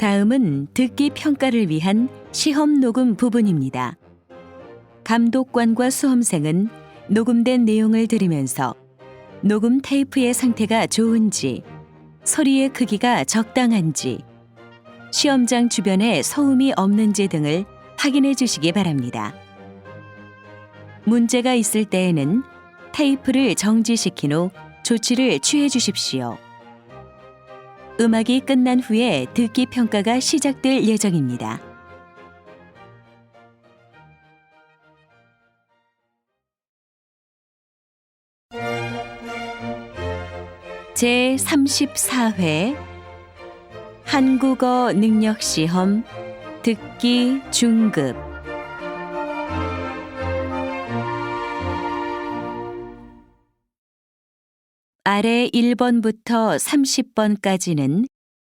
다음은 듣기 평가를 위한 시험 녹음 부분입니다. 감독관과 수험생은 녹음된 내용을 들으면서 녹음 테이프의 상태가 좋은지, 소리의 크기가 적당한지, 시험장 주변에 소음이 없는지 등을 확인해 주시기 바랍니다. 문제가 있을 때에는 테이프를 정지시킨 후 조치를 취해 주십시오. 음악이 끝난 후에 듣기 평가가 시작될 예정입니다. 제34회 한국어 능력 시험 듣기 중급 아래 1번부터 30번까지는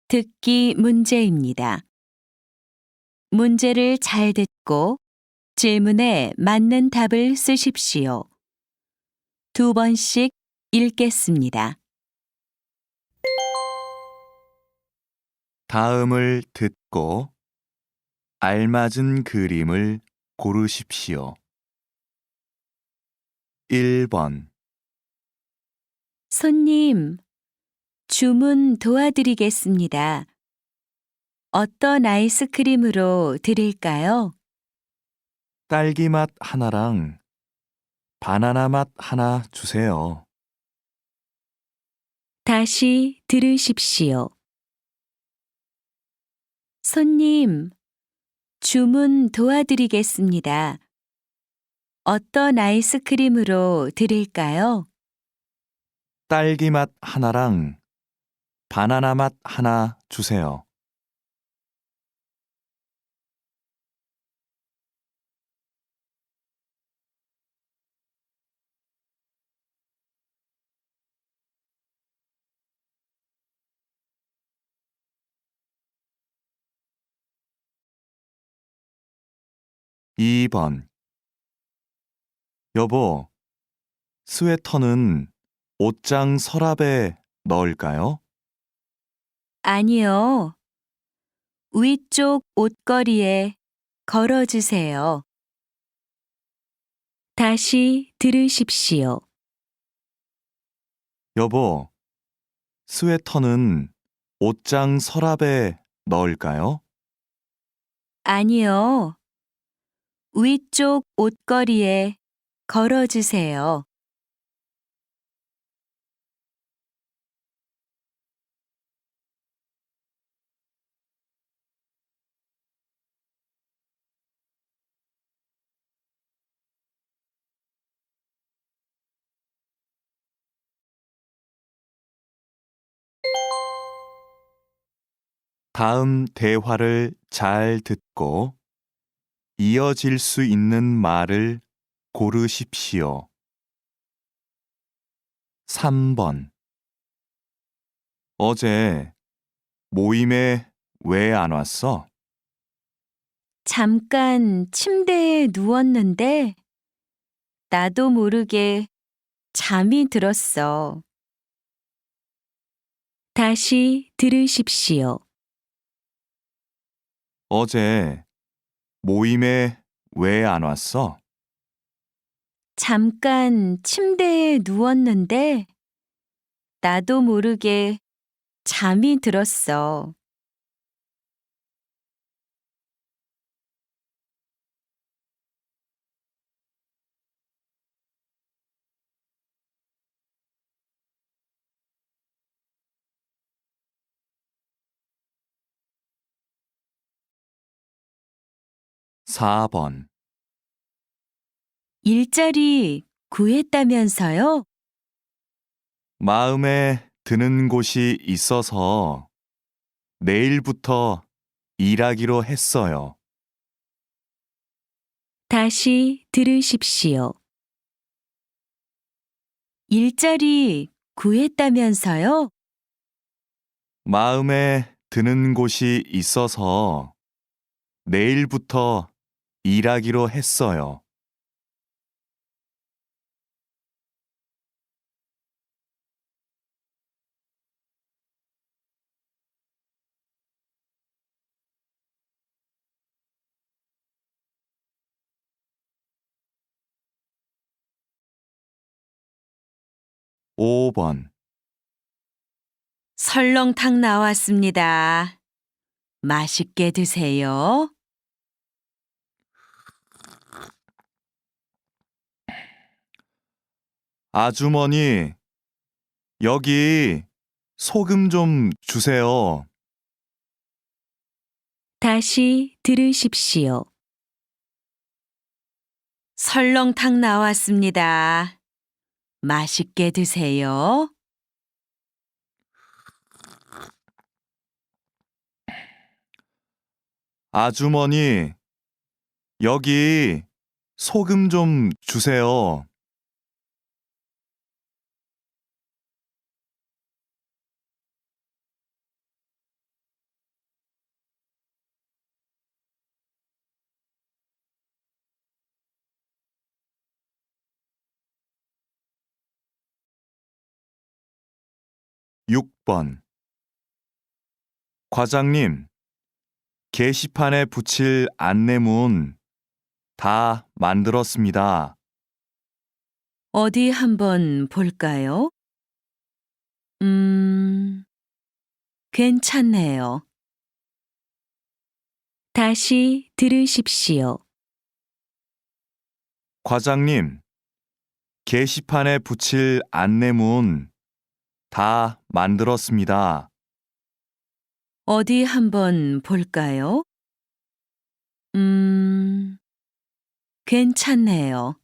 듣기 문제입니다. 문제를 잘 듣고 질문에 맞는 답을 쓰십시오. 2번씩 읽겠습니다. 다음을 듣고 알맞은 그림을 고르십시오. 1번 손님, 주문 도와드리겠습니다. 어떤 아이스크림으로 드릴까요? 딸기 맛 하나랑 바나나 맛 하나 주세요. 다시 들으십시오. 손님, 주문 도와드리겠습니다. 어떤 아이스크림으로 드릴까요? 딸기 맛 하나랑 바나나 맛 하나 주세요. (2번) 여보, 스웨터는 옷장 서랍에 넣을까요? 아니요. 위쪽 옷걸이에 걸어주세요. 다시 들으십시오. 여보, 스웨터는 옷장 서랍에 넣을까요? 아니요. 위쪽 옷걸이에 걸어주세요. 다음 대화를 잘 듣고 이어질 수 있는 말을 고르십시오. 3번 어제 모임에 왜 안 왔어? 잠깐 침대에 누웠는데 나도 모르게 잠이 들었어. 다시 들으십시오. 어제 모임에 왜 안 왔어? 잠깐 침대에 누웠는데 나도 모르게 잠이 들었어. (4번) 일자리 구했다면서요? 마음에 드는 곳이 있어서 내일부터 일하기로 했어요. 다시 들으십시오. 일자리 구했다면서요? 마음에 드는 곳이 있어서 내일부터 일하기로 했어요. 5번. 설렁탕 나왔습니다. 맛있게 드세요. 아주머니, 여기 소금 좀 주세요. 다시 들으십시오. 설렁탕 나왔습니다. 맛있게 드세요. 아주머니, 여기 소금 좀 주세요. (6번) 과장님, 게시판에 붙일 안내문 다 만들었습니다. 어디 한번 볼까요? 괜찮네요. 다시 들으십시오. 과장님, 게시판에 붙일 안내문 다 만들었습니다. 어디 한번 볼까요? 괜찮네요.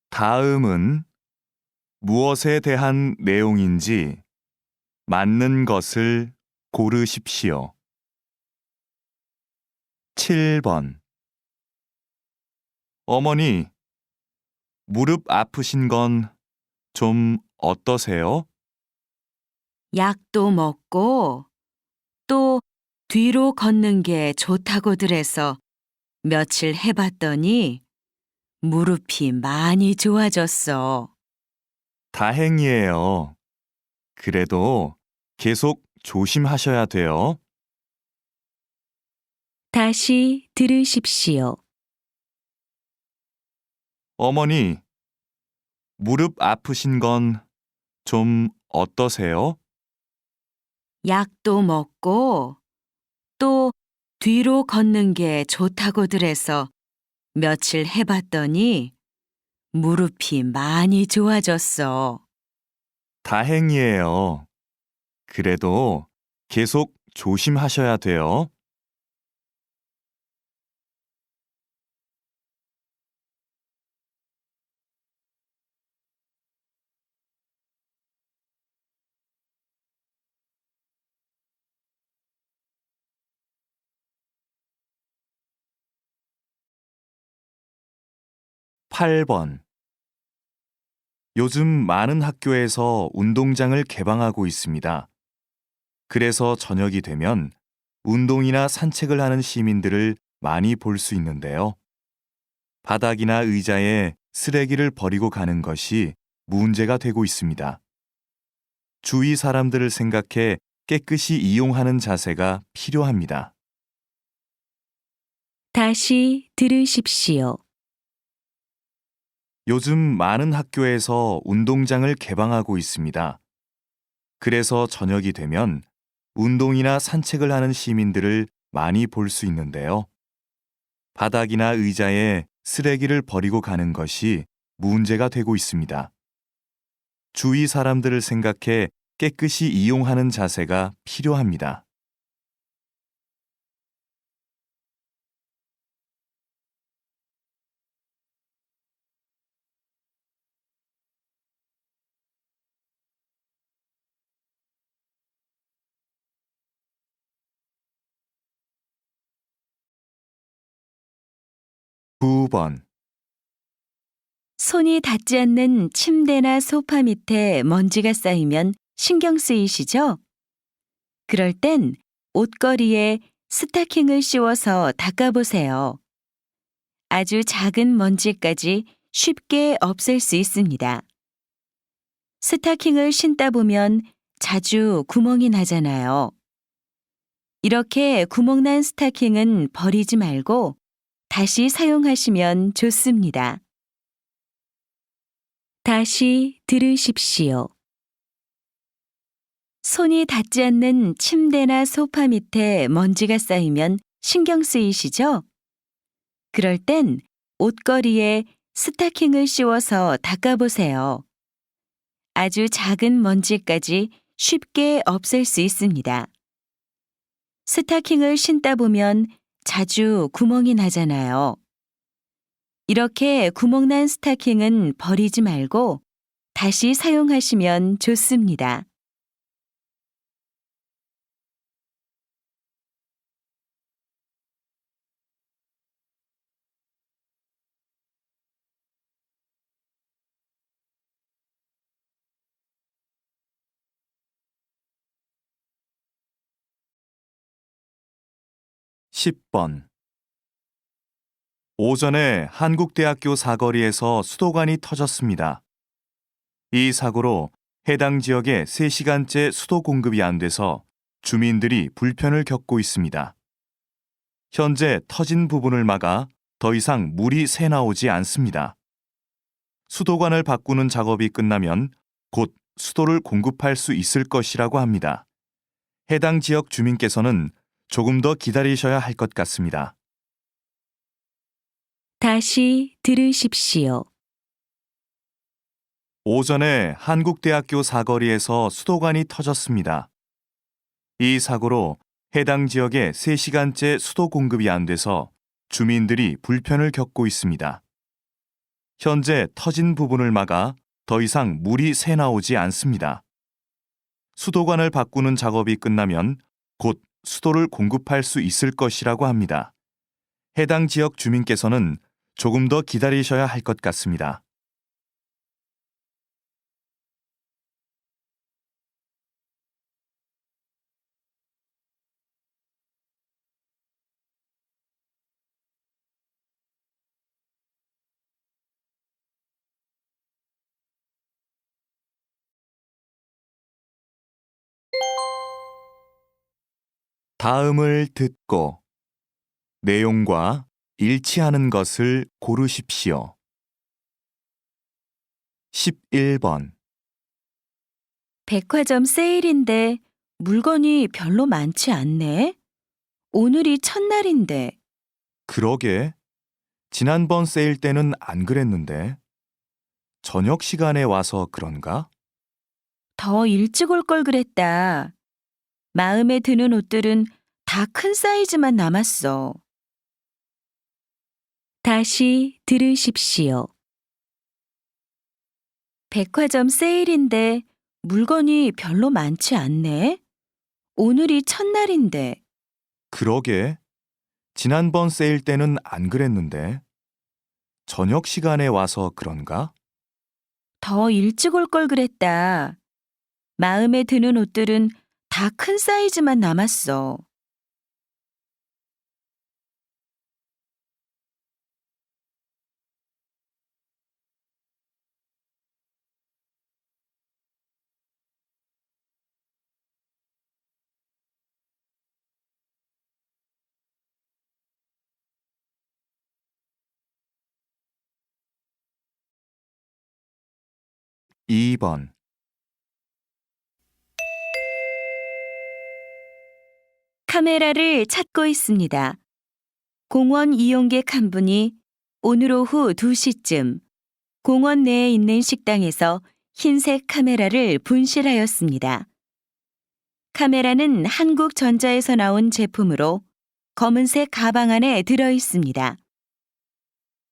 다음은 무엇에 대한 내용인지 맞는 것을 고르십시오. 7번. 어머니, 무릎 아프신 건 좀 어떠세요? 약도 먹고 또 뒤로 걷는 게 좋다고들 해서 며칠 해봤더니 무릎이 많이 좋아졌어. 다행이에요. 그래도 계속 조심하셔야 돼요. 다시 들으십시오. 어머니, 무릎 아프신 건 좀 어떠세요? 약도 먹고 또 뒤로 걷는 게 좋다고들 해서 며칠 해봤더니 무릎이 많이 좋아졌어. 다행이에요. 그래도 계속 조심하셔야 돼요. (8번) 요즘 많은 학교에서 운동장을 개방하고 있습니다. 그래서 저녁이 되면 운동이나 산책을 하는 시민들을 많이 볼 수 있는데요. 바닥이나 의자에 쓰레기를 버리고 가는 것이 문제가 되고 있습니다. 주위 사람들을 생각해 깨끗이 이용하는 자세가 필요합니다. 다시 들으십시오. 요즘 많은 학교에서 운동장을 개방하고 있습니다. 그래서 저녁이 되면 운동이나 산책을 하는 시민들을 많이 볼 수 있는데요. 바닥이나 의자에 쓰레기를 버리고 가는 것이 문제가 되고 있습니다. 주위 사람들을 생각해 깨끗이 이용하는 자세가 필요합니다. (9번) 손이 닿지 않는 침대나 소파 밑에 먼지가 쌓이면 신경 쓰이시죠? 그럴 땐 옷걸이에 스타킹을 씌워서 닦아보세요. 아주 작은 먼지까지 쉽게 없앨 수 있습니다. 스타킹을 신다 보면 자주 구멍이 나잖아요. 이렇게 구멍난 스타킹은 버리지 말고 다시 사용하시면 좋습니다. 다시 들으십시오. 손이 닿지 않는 침대나 소파 밑에 먼지가 쌓이면 신경 쓰이시죠? 그럴 땐 옷걸이에 스타킹을 씌워서 닦아보세요. 아주 작은 먼지까지 쉽게 없앨 수 있습니다. 스타킹을 신다 보면 자주 구멍이 나잖아요. 이렇게 구멍난 스타킹은 버리지 말고 다시 사용하시면 좋습니다. 십 번 오전에 한국대학교 사거리에서 수도관이 터졌습니다. 이 사고로 해당 지역에 3시간째 수도 공급이 안 돼서 주민들이 불편을 겪고 있습니다. 현재 터진 부분을 막아 더 이상 물이 새 나오지 않습니다. 수도관을 바꾸는 작업이 끝나면 곧 수도를 공급할 수 있을 것이라고 합니다. 해당 지역 주민께서는 조금 더 기다리셔야 할 것 같습니다. 다시 들으십시오. 오전에 한국대학교 사거리에서 수도관이 터졌습니다. 이 사고로 해당 지역에 3시간째 수도 공급이 안 돼서 주민들이 불편을 겪고 있습니다. 현재 터진 부분을 막아 더 이상 물이 새 나오지 않습니다. 수도관을 바꾸는 작업이 끝나면 곧 수도를 공급할 수 있을 것이라고 합니다. 해당 지역 주민께서는 조금 더 기다리셔야 할 것 같습니다. 다음을 듣고 내용과 일치하는 것을 고르십시오. 11번 백화점 세일인데 물건이 별로 많지 않네. 오늘이 첫날인데 그러게. 지난번 세일 때는 안 그랬는데. 저녁 시간에 와서 그런가? 더 일찍 올 걸 그랬다. 마음에 드는 옷들은 다 큰 사이즈만 남았어. 다시 들으십시오. 백화점 세일인데 물건이 별로 많지 않네. 오늘이 첫날인데 그러게. 지난번 세일 때는 안 그랬는데. 저녁 시간에 와서 그런가? 더 일찍 올 걸 그랬다. 마음에 드는 옷들은 다 큰 사이즈만 남았어. 이 번 카메라를 찾고 있습니다. 공원 이용객 한 분이 오늘 오후 2시쯤 공원 내에 있는 식당에서 흰색 카메라를 분실하였습니다. 카메라는 한국전자에서 나온 제품으로 검은색 가방 안에 들어 있습니다.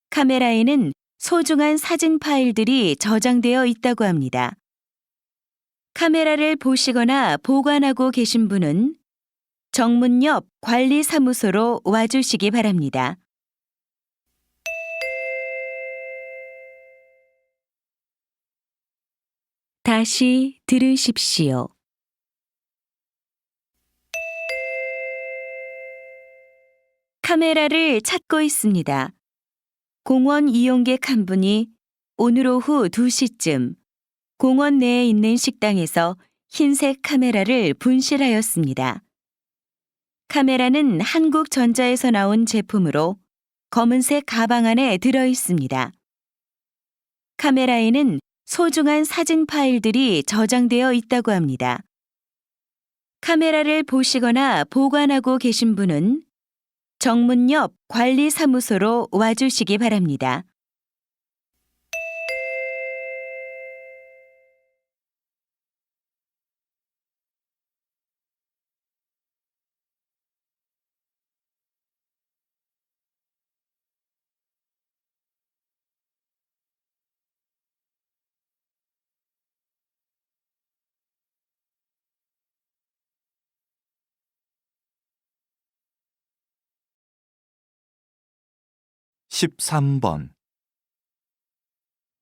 카메라에는 소중한 사진 파일들이 저장되어 있다고 합니다. 카메라를 보시거나 보관하고 계신 분은 정문 옆 관리사무소로 와주시기 바랍니다. 다시 들으십시오. 카메라를 찾고 있습니다. 공원 이용객 한 분이 오늘 오후 2시쯤 공원 내에 있는 식당에서 흰색 카메라를 분실하였습니다. 카메라는 한국전자에서 나온 제품으로 검은색 가방 안에 들어 있습니다. 카메라에는 소중한 사진 파일들이 저장되어 있다고 합니다. 카메라를 보시거나 보관하고 계신 분은 정문 옆 관리사무소로 와주시기 바랍니다. (13번)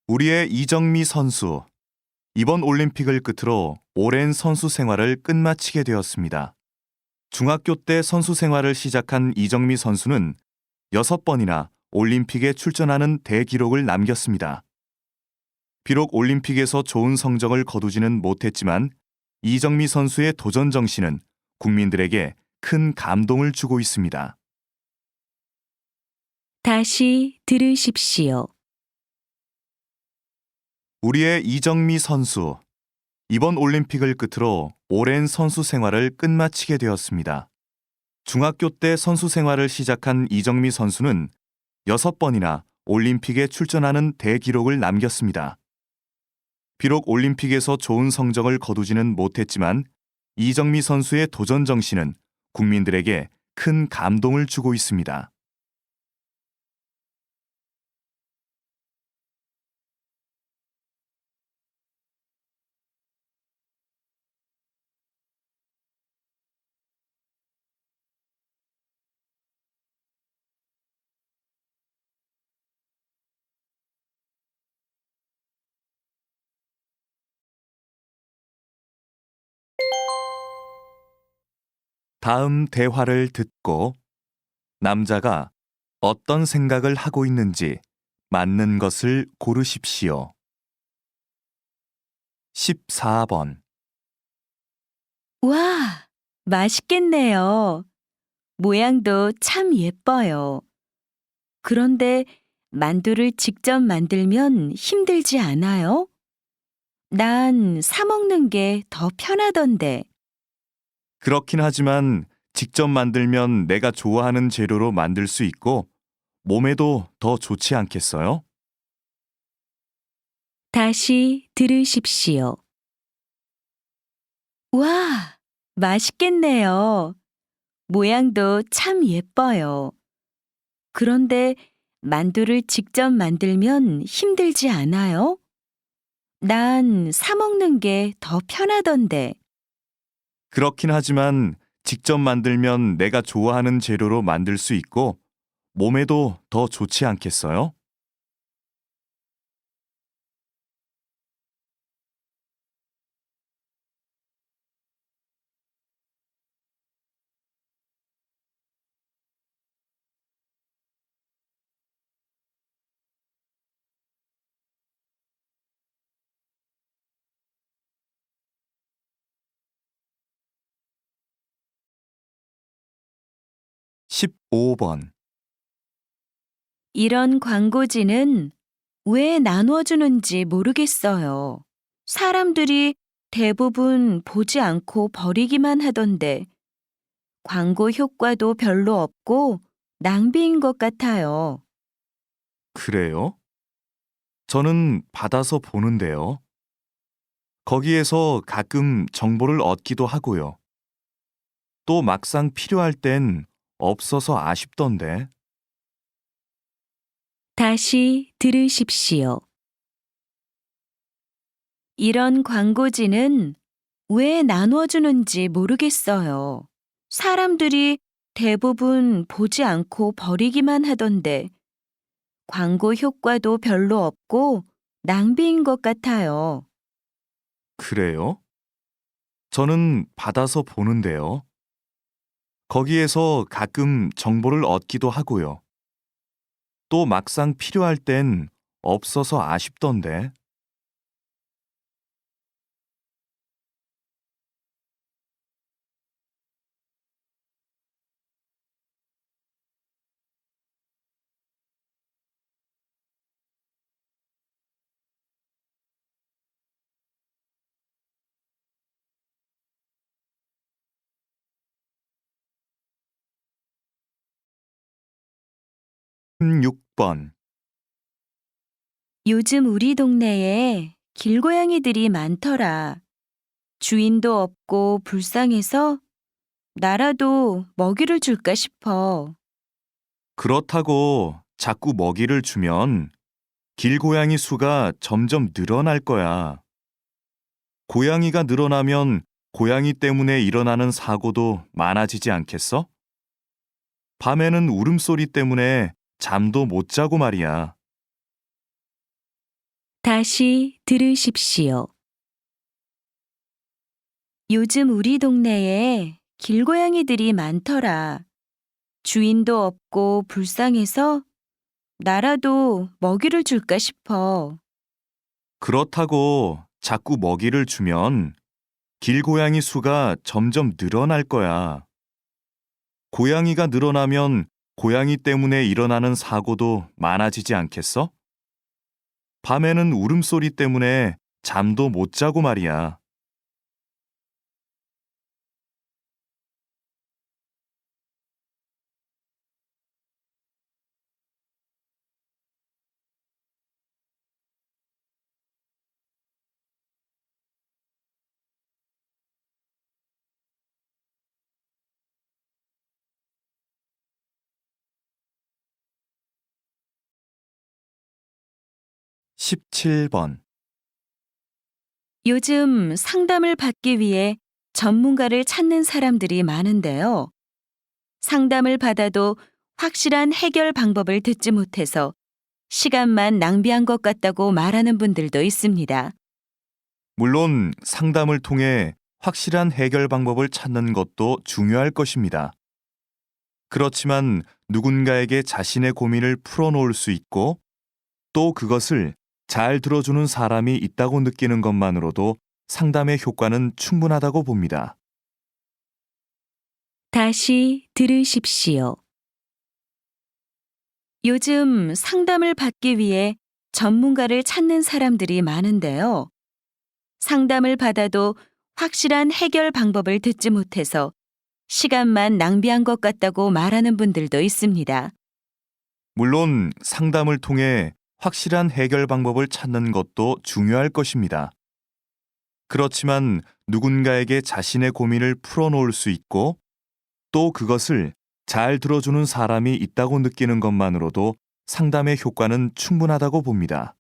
우리의 이정미 선수. 이번 올림픽을 끝으로 오랜 선수 생활을 끝마치게 되었습니다. 중학교 때 선수 생활을 시작한 이정미 선수는 6번이나 올림픽에 출전하는 대기록을 남겼습니다. 비록 올림픽에서 좋은 성적을 거두지는 못했지만 이정미 선수의 도전 정신은 국민들에게 큰 감동을 주고 있습니다. 다시 들으십시오. 우리의 이정미 선수. 이번 올림픽을 끝으로 오랜 선수 생활을 끝마치게 되었습니다. 중학교 때 선수 생활을 시작한 이정미 선수는 6번이나 올림픽에 출전하는 대기록을 남겼습니다. 비록 올림픽에서 좋은 성적을 거두지는 못했지만 이정미 선수의 도전 정신은 국민들에게 큰 감동을 주고 있습니다. 다음 대화를 듣고 남자가 어떤 생각을 하고 있는지 맞는 것을 고르십시오. 14번. 와, 맛있겠네요. 모양도 참 예뻐요. 그런데 만두를 직접 만들면 힘들지 않아요? 난 사 먹는 게 더 편하던데. 그렇긴 하지만 직접 만들면 내가 좋아하는 재료로 만들 수 있고 몸에도 더 좋지 않겠어요? 다시 들으십시오. 와, 맛있겠네요. 모양도 참 예뻐요. 그런데 만두를 직접 만들면 힘들지 않아요? 난 사 먹는 게 더 편하던데. 그렇긴 하지만 직접 만들면 내가 좋아하는 재료로 만들 수 있고 몸에도 더 좋지 않겠어요? (15번) 이런 광고지는 왜 나눠주는지 모르겠어요. 사람들이 대부분 보지 않고 버리기만 하던데 광고 효과도 별로 없고 낭비인 것 같아요. 그래요? 저는 받아서 보는데요. 거기에서 가끔 정보를 얻기도 하고요. 또 막상 필요할 땐 없어서 아쉽던데. 다시 들으십시오. 이런 광고지는 왜 나눠주는지 모르겠어요. 사람들이 대부분 보지 않고 버리기만 하던데 광고 효과도 별로 없고 낭비인 것 같아요. 그래요? 저는 받아서 보는데요. 거기에서 가끔 정보를 얻기도 하고요. 또 막상 필요할 땐 없어서 아쉽던데. 육 번 요즘 우리 동네에 길고양이들이 많더라. 주인도 없고 불쌍해서 나라도 먹이를 줄까 싶어. 그렇다고 자꾸 먹이를 주면 길고양이 수가 점점 늘어날 거야. 고양이가 늘어나면 고양이 때문에 일어나는 사고도 많아지지 않겠어? 밤에는 울음소리 때문에 잠도 못 자고 말이야. 다시 들으십시오. 요즘 우리 동네에 길고양이들이 많더라. 주인도 없고 불쌍해서 나라도 먹이를 줄까 싶어. 그렇다고 자꾸 먹이를 주면 길고양이 수가 점점 늘어날 거야. 고양이가 늘어나면 고양이 때문에 일어나는 사고도 많아지지 않겠어? 밤에는 울음소리 때문에 잠도 못 자고 말이야. 십칠 번 요즘 상담을 받기 위해 전문가를 찾는 사람들이 많은데요. 상담을 받아도 확실한 해결 방법을 듣지 못해서 시간만 낭비한 것 같다고 말하는 분들도 있습니다. 물론 상담을 통해 확실한 해결 방법을 찾는 것도 중요할 것입니다. 그렇지만 누군가에게 자신의 고민을 풀어놓을 수 있고 또 그것을 잘 들어주는 사람이 있다고 느끼는 것만으로도 상담의 효과는 충분하다고 봅니다. 다시 들으십시오. 요즘 상담을 받기 위해 전문가를 찾는 사람들이 많은데요. 상담을 받아도 확실한 해결 방법을 듣지 못해서 시간만 낭비한 것 같다고 말하는 분들도 있습니다. 물론 상담을 통해 확실한 해결 방법을 찾는 것도 중요할 것입니다. 그렇지만 누군가에게 자신의 고민을 풀어놓을 수 있고 또 그것을 잘 들어주는 사람이 있다고 느끼는 것만으로도 상담의 효과는 충분하다고 봅니다.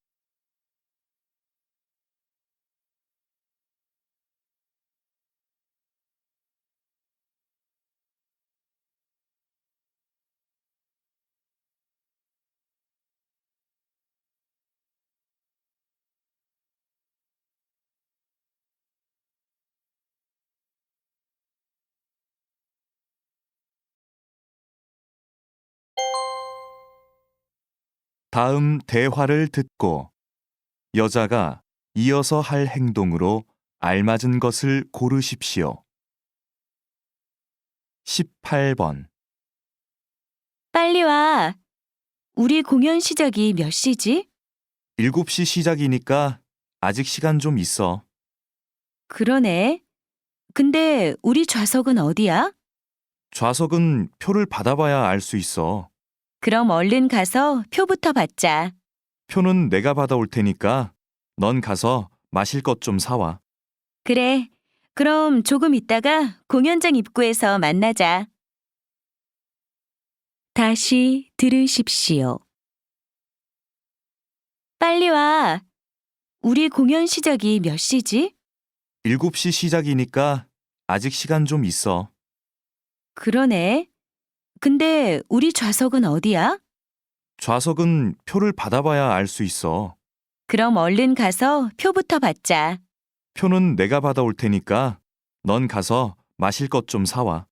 다음 대화를 듣고 여자가 이어서 할 행동으로 알맞은 것을 고르십시오. 18번 빨리 와. 우리 공연 시작이 몇 시지? 7시 시작이니까 아직 시간 좀 있어. 그러네. 근데 우리 좌석은 어디야? 좌석은 표를 받아봐야 알 수 있어. 그럼 얼른 가서 표부터 받자. 표는 내가 받아올 테니까 넌 가서 마실 것 좀 사와. 그래. 그럼 조금 있다가 공연장 입구에서 만나자. 다시 들으십시오. 빨리 와. 우리 공연 시작이 몇 시지? 7시 시작이니까 아직 시간 좀 있어. 그러네. 근데 우리 좌석은 어디야? 좌석은 표를 받아봐야 알 수 있어. 그럼 얼른 가서 표부터 받자. 표는 내가 받아올 테니까 넌 가서 마실 것 좀 사와.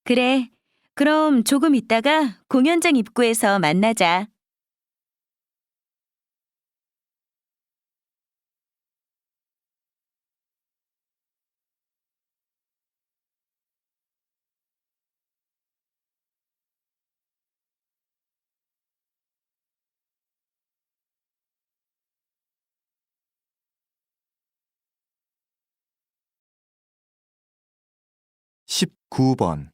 그래. 그럼 조금 있다가 공연장 입구에서 만나자. 9번.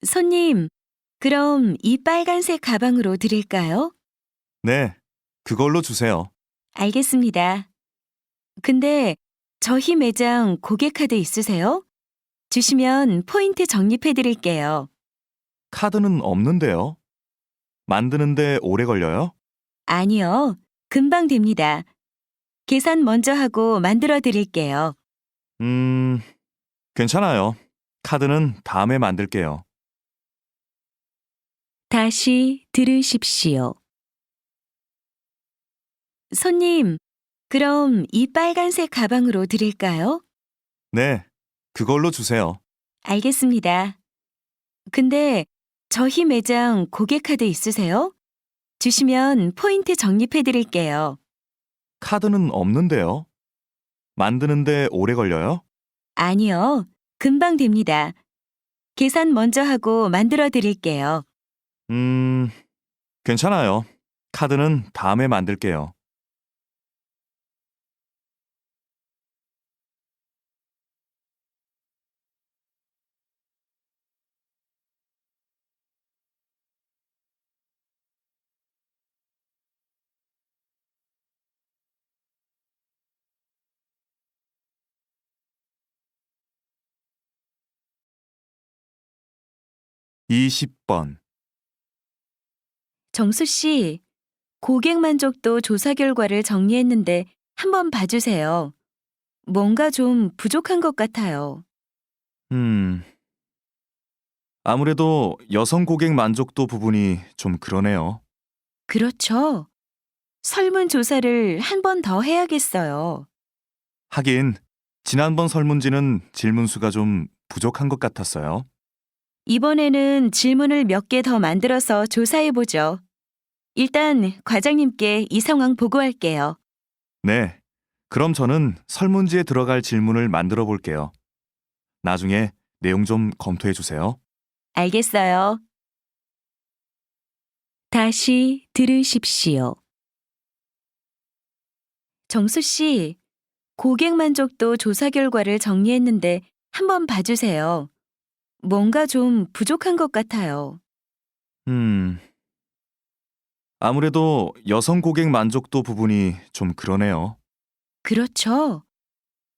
손님, 그럼 이 빨간색 가방으로 드릴까요? 네, 그걸로 주세요. 알겠습니다. 근데 저희 매장 고객카드 있으세요? 주시면 포인트 적립해 드릴게요. 카드는 없는데요. 만드는데 오래 걸려요? 아니요, 금방 됩니다. 계산 먼저 하고 만들어 드릴게요. 음, 괜찮아요. 카드는 다음에 만들게요. 다시 들으십시오. 손님, 그럼 이 빨간색 가방으로 드릴까요? 네, 그걸로 주세요. 알겠습니다. 근데 저희 매장 고객카드 있으세요? 주시면 포인트 적립해 드릴게요. 카드는 없는데요. 만드는데 오래 걸려요? 아니요, 금방 됩니다. 계산 먼저 하고 만들어 드릴게요. 괜찮아요. 카드는 다음에 만들게요. 이십 번. 정수 씨, 고객 만족도 조사 결과를 정리했는데 한번 봐주세요. 뭔가 좀 부족한 것 같아요. 아무래도 여성 고객 만족도 부분이 좀 그러네요. 그렇죠. 설문조사를 한 번 더 해야겠어요. 하긴, 지난번 설문지는 질문 수가 좀 부족한 것 같았어요. 이번에는 질문을 몇 개 더 만들어서 조사해보죠. 일단 과장님께 이 상황 보고할게요. 네, 그럼 저는 설문지에 들어갈 질문을 만들어 볼게요. 나중에 내용 좀 검토해 주세요. 알겠어요. 다시 들으십시오. 정수 씨, 고객 만족도 조사 결과를 정리했는데 한번 봐주세요. 뭔가 좀 부족한 것 같아요. 아무래도 여성 고객 만족도 부분이 좀 그러네요. 그렇죠.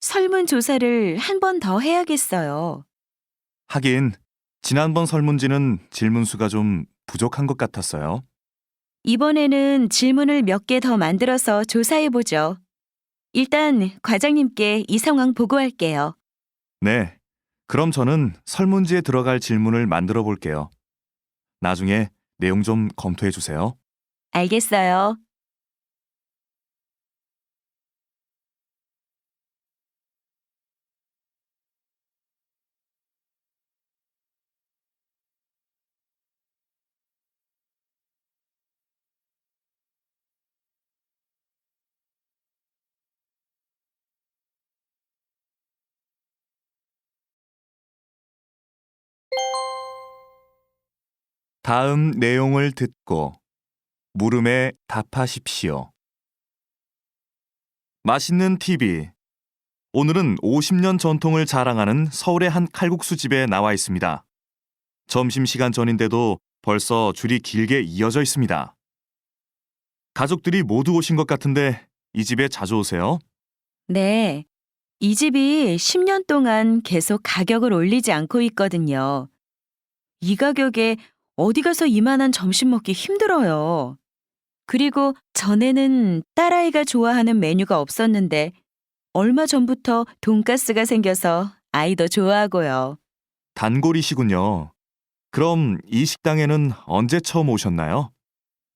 설문조사를 한 번 더 해야겠어요. 하긴, 지난번 설문지는 질문 수가 좀 부족한 것 같았어요. 이번에는 질문을 몇 개 더 만들어서 조사해보죠. 일단 과장님께 이 상황 보고할게요. 네, 그럼 저는 설문지에 들어갈 질문을 만들어 볼게요. 나중에 내용 좀 검토해 주세요. 알겠어요. 다음 내용을 듣고 물음에 답하십시오. 맛있는 TV. 오늘은 50년 전통을 자랑하는 서울의 한 칼국수 집에 나와 있습니다. 점심시간 전인데도 벌써 줄이 길게 이어져 있습니다. 가족들이 모두 오신 것 같은데 이 집에 자주 오세요? 네. 이 집이 10년 동안 계속 가격을 올리지 않고 있거든요. 이 가격에 어디 가서 이만한 점심 먹기 힘들어요. 그리고 전에는 딸아이가 좋아하는 메뉴가 없었는데 얼마 전부터 돈가스가 생겨서 아이도 좋아하고요. 단골이시군요. 그럼 이 식당에는 언제 처음 오셨나요?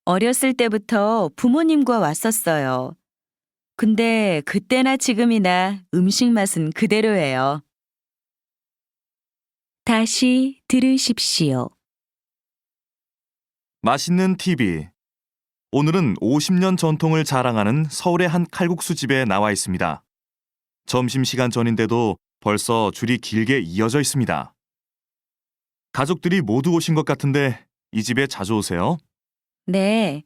어렸을 때부터 부모님과 왔었어요. 근데 그때나 지금이나 음식 맛은 그대로예요. 다시 들으십시오. 맛있는 TV. 오늘은 50년 전통을 자랑하는 서울의 한 칼국수 집에 나와 있습니다. 점심시간 전인데도 벌써 줄이 길게 이어져 있습니다. 가족들이 모두 오신 것 같은데 이 집에 자주 오세요? 네.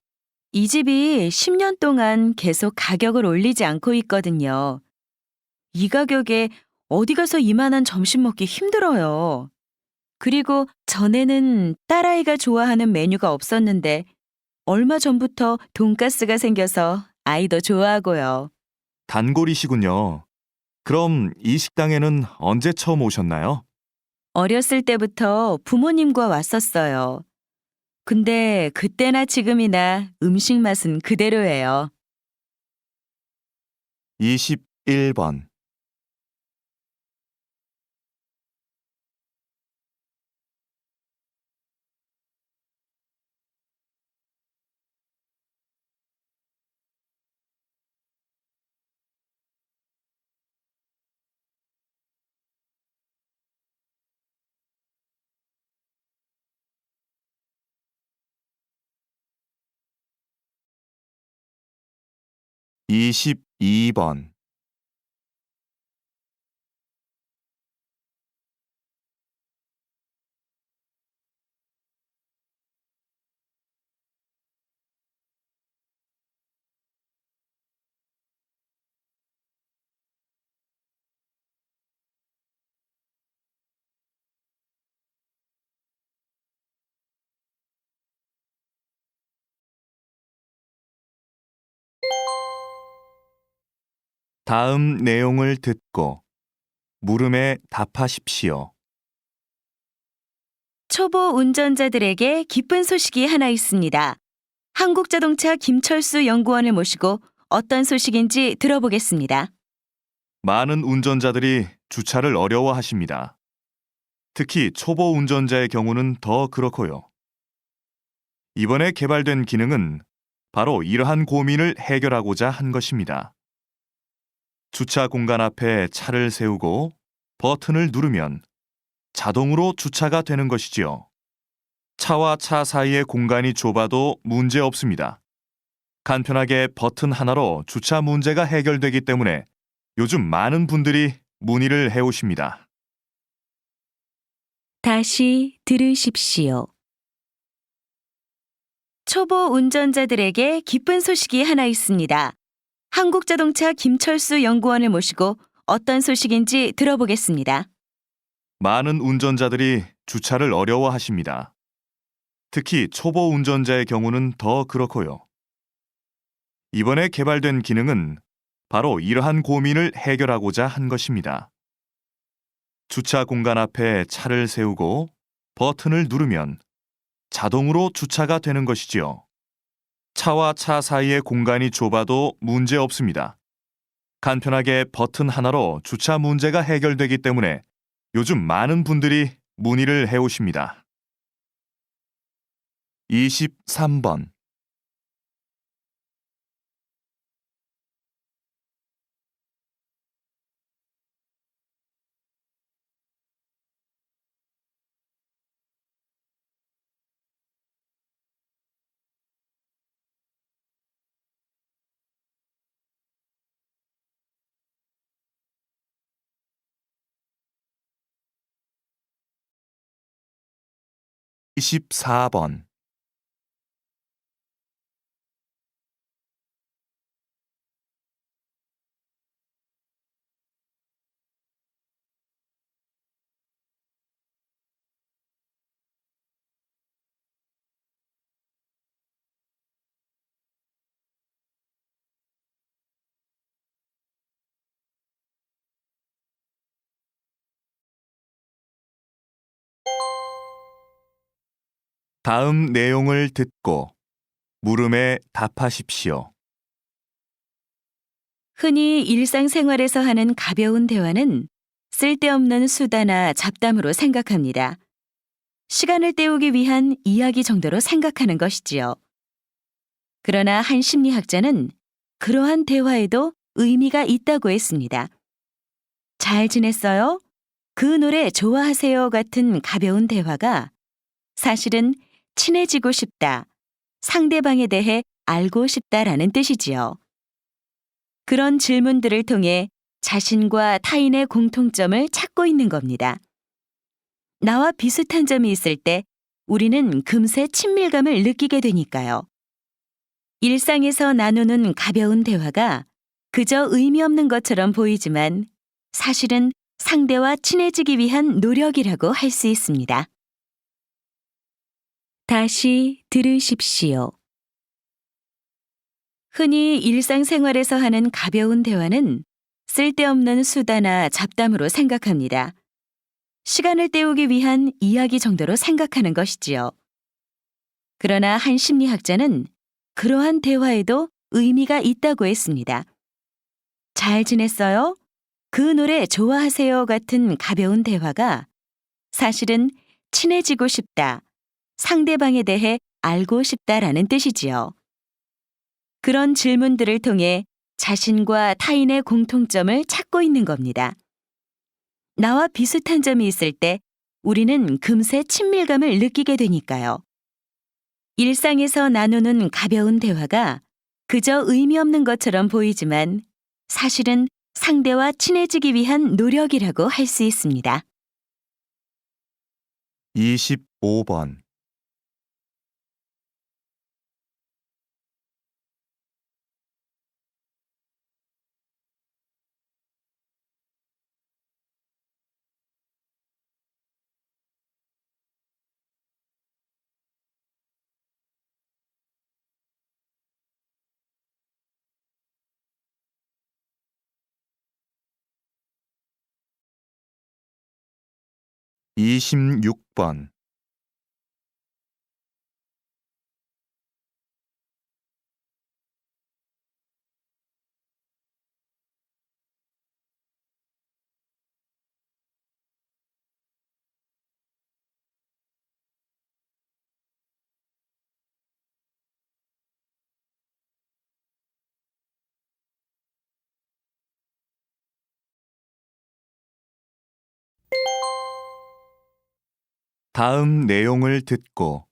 이 집이 10년 동안 계속 가격을 올리지 않고 있거든요. 이 가격에 어디 가서 이만한 점심 먹기 힘들어요. 그리고 전에는 딸아이가 좋아하는 메뉴가 없었는데 얼마 전부터 돈가스가 생겨서 아이도 좋아하고요. 단골이시군요. 그럼 이 식당에는 언제 처음 오셨나요? 어렸을 때부터 부모님과 왔었어요. 근데 그때나 지금이나 음식 맛은 그대로예요. 21번. 22번. '다음 내용을 듣고 물음에 답하십시오. 초보 운전자들에게 기쁜 소식이 하나 있습니다. 한국자동차 김철수 연구원을 모시고 어떤 소식인지 들어보겠습니다. 많은 운전자들이 주차를 어려워하십니다. 특히 초보 운전자의 경우는 더 그렇고요. 이번에 개발된 기능은 바로 이러한 고민을 해결하고자 한 것입니다. 주차 공간 앞에 차를 세우고 버튼을 누르면 자동으로 주차가 되는 것이지요. 차와 차 사이의 공간이 좁아도 문제 없습니다. 간편하게 버튼 하나로 주차 문제가 해결되기 때문에 요즘 많은 분들이 문의를 해오십니다. 다시 들으십시오. 초보 운전자들에게 기쁜 소식이 하나 있습니다. 한국자동차 김철수 연구원을 모시고 어떤 소식인지 들어보겠습니다. 많은 운전자들이 주차를 어려워하십니다. 특히 초보 운전자의 경우는 더 그렇고요. 이번에 개발된 기능은 바로 이러한 고민을 해결하고자 한 것입니다. 주차 공간 앞에 차를 세우고 버튼을 누르면 자동으로 주차가 되는 것이지요. 차와 차 사이의 공간이 좁아도 문제 없습니다. 간편하게 버튼 하나로 주차 문제가 해결되기 때문에 요즘 많은 분들이 문의를 해오십니다. 23번. 24번. '다음 내용을 듣고 물음에 답하십시오. 흔히 일상생활에서 하는 가벼운 대화는 쓸데없는 수다나 잡담으로 생각합니다. 시간을 때우기 위한 이야기 정도로 생각하는 것이지요. 그러나 한 심리학자는 그러한 대화에도 의미가 있다고 했습니다. 잘 지냈어요? 그 노래 좋아하세요? 같은 가벼운 대화가 사실은 친해지고 싶다, 상대방에 대해 알고 싶다라는 뜻이지요. 그런 질문들을 통해 자신과 타인의 공통점을 찾고 있는 겁니다. 나와 비슷한 점이 있을 때 우리는 금세 친밀감을 느끼게 되니까요. 일상에서 나누는 가벼운 대화가 그저 의미 없는 것처럼 보이지만 사실은 상대와 친해지기 위한 노력이라고 할 수 있습니다. 다시 들으십시오. 흔히 일상생활에서 하는 가벼운 대화는 쓸데없는 수다나 잡담으로 생각합니다. 시간을 때우기 위한 이야기 정도로 생각하는 것이지요. 그러나 한 심리학자는 그러한 대화에도 의미가 있다고 했습니다. 잘 지냈어요? 그 노래 좋아하세요? 같은 가벼운 대화가 사실은 친해지고 싶다, 상대방에 대해 알고 싶다라는 뜻이지요. 그런 질문들을 통해 자신과 타인의 공통점을 찾고 있는 겁니다. 나와 비슷한 점이 있을 때 우리는 금세 친밀감을 느끼게 되니까요. 일상에서 나누는 가벼운 대화가 그저 의미 없는 것처럼 보이지만 사실은 상대와 친해지기 위한 노력이라고 할 수 있습니다. 25번. 26번. '다음 내용을 듣고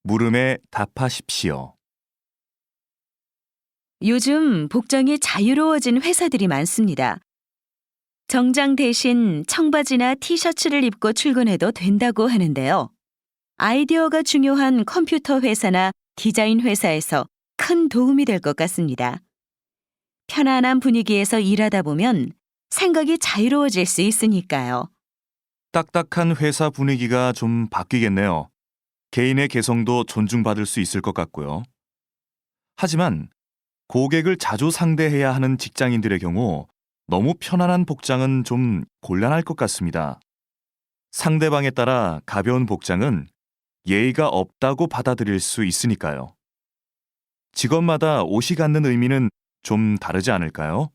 물음에 답하십시오. 요즘 복장이 자유로워진 회사들이 많습니다. 정장 대신 청바지나 티셔츠를 입고 출근해도 된다고 하는데요. 아이디어가 중요한 컴퓨터 회사나 디자인 회사에서 큰 도움이 될 것 같습니다. 편안한 분위기에서 일하다 보면 생각이 자유로워질 수 있으니까요. 딱딱한 회사 분위기가 좀 바뀌겠네요. 개인의 개성도 존중받을 수 있을 것 같고요. 하지만 고객을 자주 상대해야 하는 직장인들의 경우 너무 편안한 복장은 좀 곤란할 것 같습니다. 상대방에 따라 가벼운 복장은 예의가 없다고 받아들일 수 있으니까요. 직업마다 옷이 갖는 의미는 좀 다르지 않을까요?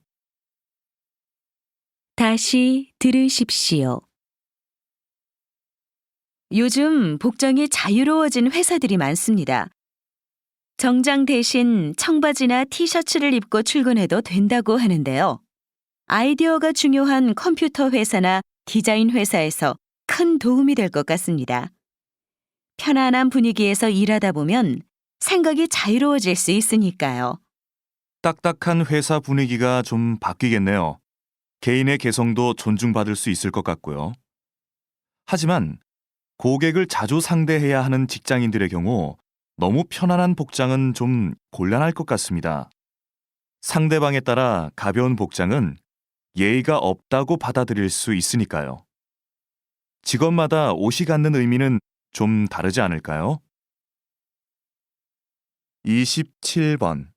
다시 들으십시오. 요즘 복장이 자유로워진 회사들이 많습니다. 정장 대신 청바지나 티셔츠를 입고 출근해도 된다고 하는데요. 아이디어가 중요한 컴퓨터 회사나 디자인 회사에서 큰 도움이 될 것 같습니다. 편안한 분위기에서 일하다 보면 생각이 자유로워질 수 있으니까요. 딱딱한 회사 분위기가 좀 바뀌겠네요. 개인의 개성도 존중받을 수 있을 것 같고요. 하지만 고객을 자주 상대해야 하는 직장인들의 경우 너무 편안한 복장은 좀 곤란할 것 같습니다. 상대방에 따라 가벼운 복장은 예의가 없다고 받아들일 수 있으니까요. 직업마다 옷이 갖는 의미는 좀 다르지 않을까요? 27번.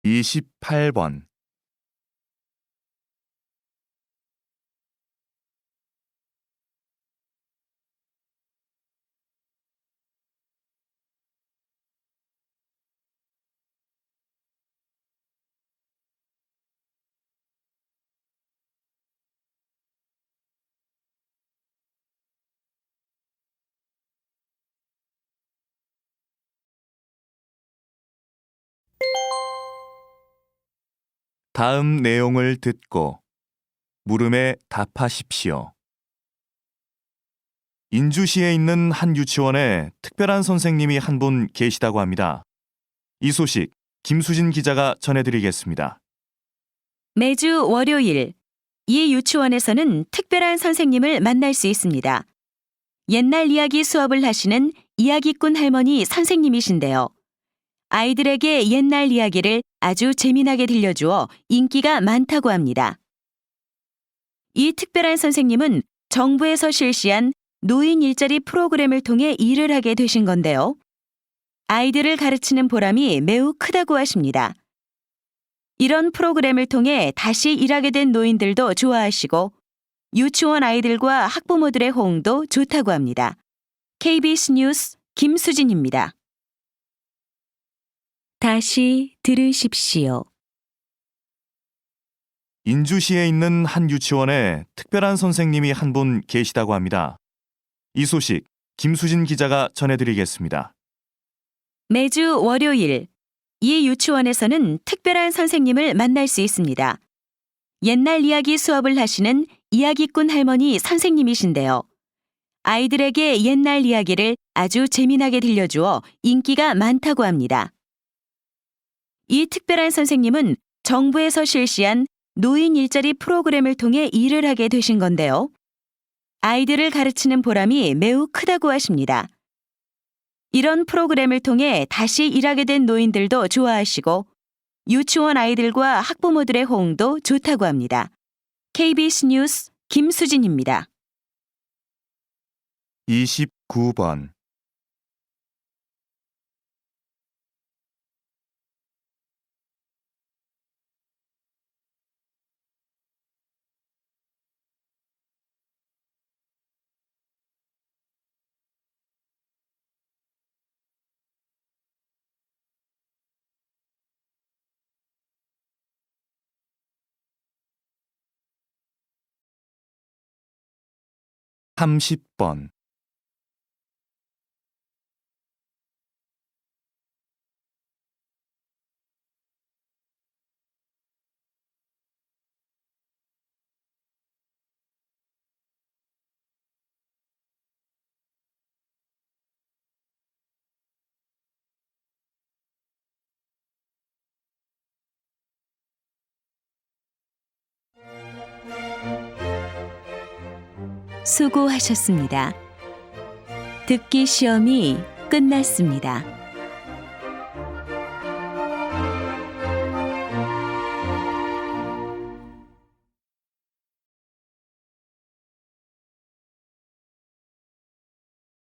28번. '다음 내용을 듣고 물음에 답하십시오. 인주시에 있는 한 유치원에 특별한 선생님이 한 분 계시다고 합니다. 이 소식 김수진 기자가 전해드리겠습니다. 매주 월요일, 이 유치원에서는 특별한 선생님을 만날 수 있습니다. 옛날 이야기 수업을 하시는 이야기꾼 할머니 선생님이신데요. 아이들에게 옛날 이야기를 아주 재미나게 들려주어 인기가 많다고 합니다. 이 특별한 선생님은 정부에서 실시한 노인 일자리 프로그램을 통해 일을 하게 되신 건데요. 아이들을 가르치는 보람이 매우 크다고 하십니다. 이런 프로그램을 통해 다시 일하게 된 노인들도 좋아하시고 유치원 아이들과 학부모들의 호응도 좋다고 합니다. KBS 뉴스 김수진입니다. 다시 들으십시오. 인주시에 있는 한 유치원에 특별한 선생님이 한 분 계시다고 합니다. 이 소식 김수진 기자가 전해드리겠습니다. 매주 월요일, 이 유치원에서는 특별한 선생님을 만날 수 있습니다. 옛날 이야기 수업을 하시는 이야기꾼 할머니 선생님이신데요. 아이들에게 옛날 이야기를 아주 재미나게 들려주어 인기가 많다고 합니다. 이 특별한 선생님은 정부에서 실시한 노인 일자리 프로그램을 통해 일을 하게 되신 건데요. 아이들을 가르치는 보람이 매우 크다고 하십니다. 이런 프로그램을 통해 다시 일하게 된 노인들도 좋아하시고 유치원 아이들과 학부모들의 호응도 좋다고 합니다. KBS 뉴스 김수진입니다. 29번. 삼십 번. 수고하셨습니다. 듣기 시험이 끝났습니다.